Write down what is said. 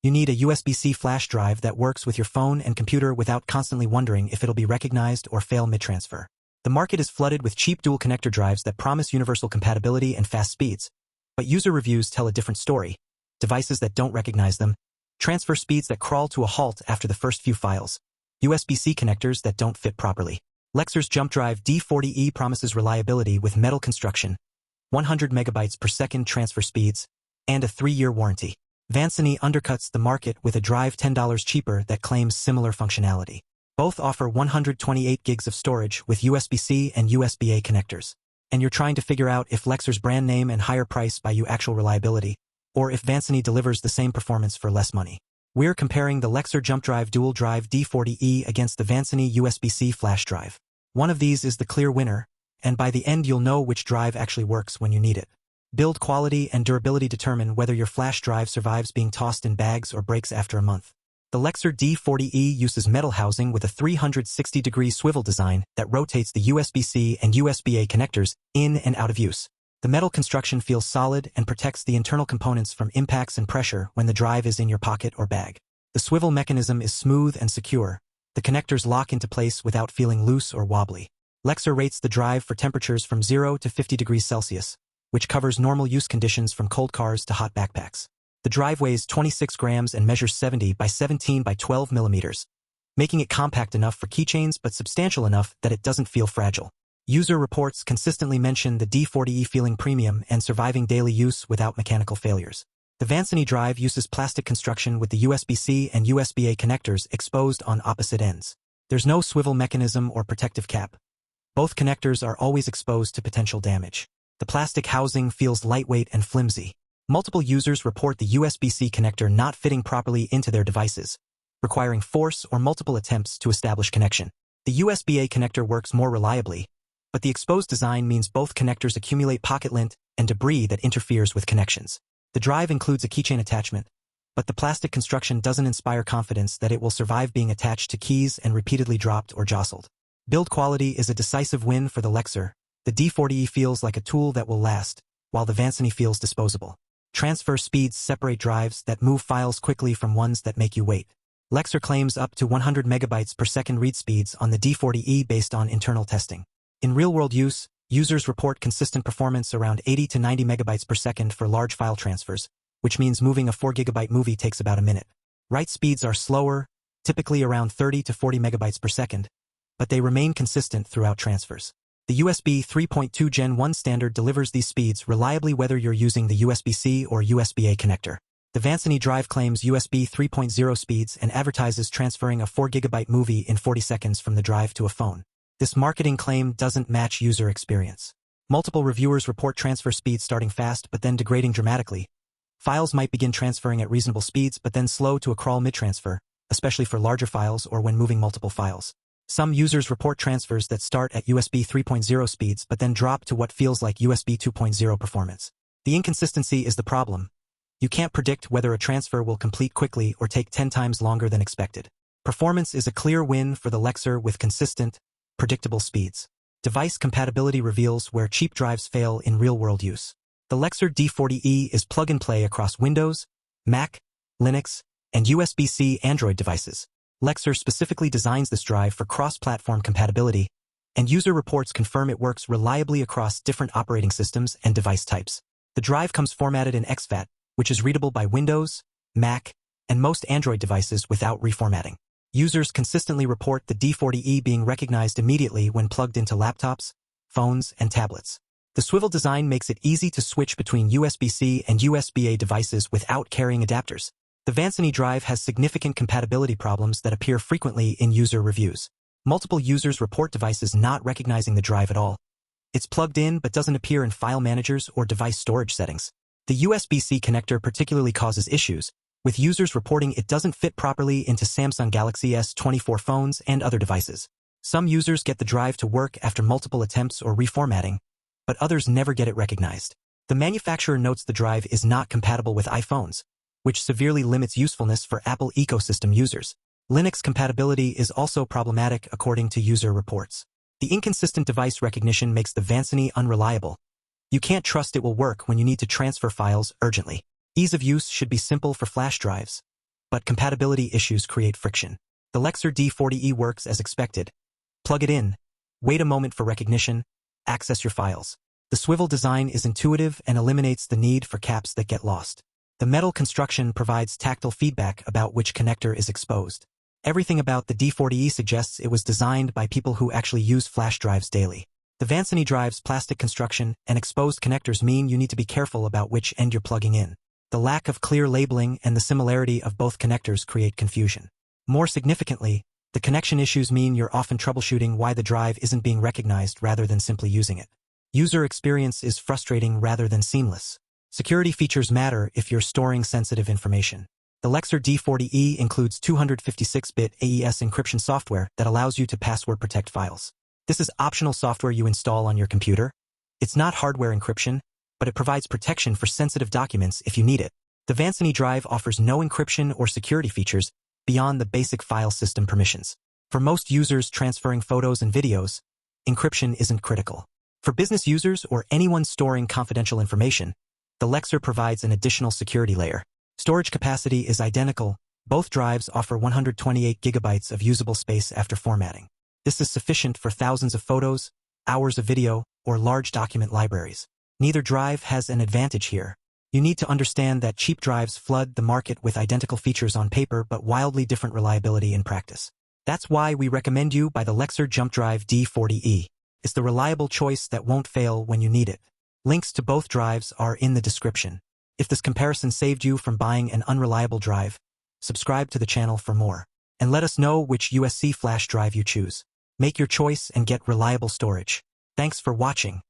You need a USB-C flash drive that works with your phone and computer without constantly wondering if it'll be recognized or fail mid-transfer. The market is flooded with cheap dual connector drives that promise universal compatibility and fast speeds, but user reviews tell a different story. Devices that don't recognize them, transfer speeds that crawl to a halt after the first few files, USB-C connectors that don't fit properly. Lexar's JumpDrive D40E promises reliability with metal construction, 100 megabytes per second transfer speeds, and a 3-year warranty. Vansuny undercuts the market with a drive $10 cheaper that claims similar functionality. Both offer 128 gigs of storage with USB-C and USB-A connectors. And you're trying to figure out if Lexar's brand name and higher price buy you actual reliability, or if Vansuny delivers the same performance for less money. We're comparing the Lexar JumpDrive DualDrive D40E against the Vansuny USB-C Flash Drive. One of these is the clear winner, and by the end you'll know which drive actually works when you need it. Build quality and durability determine whether your flash drive survives being tossed in bags or breaks after a month. The Lexar D40E uses metal housing with a 360-degree swivel design that rotates the USB-C and USB-A connectors in and out of use. The metal construction feels solid and protects the internal components from impacts and pressure when the drive is in your pocket or bag. The swivel mechanism is smooth and secure. The connectors lock into place without feeling loose or wobbly. Lexar rates the drive for temperatures from 0 to 50 degrees Celsius, which covers normal use conditions from cold cars to hot backpacks. The drive weighs 26 grams and measures 70 by 17 by 12 millimeters, making it compact enough for keychains but substantial enough that it doesn't feel fragile. User reports consistently mention the D40E feeling premium and surviving daily use without mechanical failures. The Vansuny drive uses plastic construction with the USB-C and USB-A connectors exposed on opposite ends. There's no swivel mechanism or protective cap. Both connectors are always exposed to potential damage. The plastic housing feels lightweight and flimsy. Multiple users report the USB-C connector not fitting properly into their devices, requiring force or multiple attempts to establish connection. The USB-A connector works more reliably, but the exposed design means both connectors accumulate pocket lint and debris that interferes with connections. The drive includes a keychain attachment, but the plastic construction doesn't inspire confidence that it will survive being attached to keys and repeatedly dropped or jostled. Build quality is a decisive win for the Lexar. The D40E feels like a tool that will last, while the Vansuny feels disposable. Transfer speeds separate drives that move files quickly from ones that make you wait. Lexar claims up to 100 megabytes per second read speeds on the D40E based on internal testing. In real-world use, users report consistent performance around 80 to 90 megabytes per second for large file transfers, which means moving a 4-gigabyte movie takes about a minute. Write speeds are slower, typically around 30 to 40 megabytes per second, but they remain consistent throughout transfers. The USB 3.2 Gen 1 standard delivers these speeds reliably whether you're using the USB-C or USB-A connector. The Vansuny drive claims USB 3.0 speeds and advertises transferring a 4-gigabyte movie in 40 seconds from the drive to a phone. This marketing claim doesn't match user experience. Multiple reviewers report transfer speeds starting fast but then degrading dramatically. Files might begin transferring at reasonable speeds but then slow to a crawl mid-transfer, especially for larger files or when moving multiple files. Some users report transfers that start at USB 3.0 speeds but then drop to what feels like USB 2.0 performance. The inconsistency is the problem. You can't predict whether a transfer will complete quickly or take 10 times longer than expected. Performance is a clear win for the Lexar with consistent, predictable speeds. Device compatibility reveals where cheap drives fail in real-world use. The Lexar D40E is plug-and-play across Windows, Mac, Linux, and USB-C Android devices. Lexar specifically designs this drive for cross-platform compatibility, and user reports confirm it works reliably across different operating systems and device types. The drive comes formatted in exFAT, which is readable by Windows, Mac, and most Android devices without reformatting. Users consistently report the D40E being recognized immediately when plugged into laptops, phones, and tablets. The swivel design makes it easy to switch between USB-C and USB-A devices without carrying adapters. The Vansuny drive has significant compatibility problems that appear frequently in user reviews. Multiple users report devices not recognizing the drive at all. It's plugged in but doesn't appear in file managers or device storage settings. The USB-C connector particularly causes issues, with users reporting it doesn't fit properly into Samsung Galaxy S24 phones and other devices. Some users get the drive to work after multiple attempts or reformatting, but others never get it recognized. The manufacturer notes the drive is not compatible with iPhones, which severely limits usefulness for Apple ecosystem users. Linux compatibility is also problematic according to user reports. The inconsistent device recognition makes the Vansuny unreliable. You can't trust it will work when you need to transfer files urgently. Ease of use should be simple for flash drives. but compatibility issues create friction. The Lexar D40E works as expected. Plug it in, wait a moment for recognition, access your files. The swivel design is intuitive and eliminates the need for caps that get lost. The metal construction provides tactile feedback about which connector is exposed. Everything about the D40E suggests it was designed by people who actually use flash drives daily. The Vansuny drive's plastic construction and exposed connectors mean you need to be careful about which end you're plugging in. The lack of clear labeling and the similarity of both connectors create confusion. More significantly, the connection issues mean you're often troubleshooting why the drive isn't being recognized rather than simply using it. User experience is frustrating rather than seamless. Security features matter if you're storing sensitive information. The Lexar D40E includes 256-bit AES encryption software that allows you to password protect files. This is optional software you install on your computer. It's not hardware encryption, but it provides protection for sensitive documents if you need it. The Vansuny drive offers no encryption or security features beyond the basic file system permissions. For most users transferring photos and videos, encryption isn't critical. For business users or anyone storing confidential information, the Lexar provides an additional security layer. Storage capacity is identical. Both drives offer 128 gigabytes of usable space after formatting. This is sufficient for thousands of photos, hours of video, or large document libraries. Neither drive has an advantage here. You need to understand that cheap drives flood the market with identical features on paper but wildly different reliability in practice. That's why we recommend you buy the Lexar JumpDrive D40E. It's the reliable choice that won't fail when you need it. Links to both drives are in the description. If this comparison saved you from buying an unreliable drive, subscribe to the channel for more. And let us know which USB-C flash drive you choose. Make your choice and get reliable storage. Thanks for watching.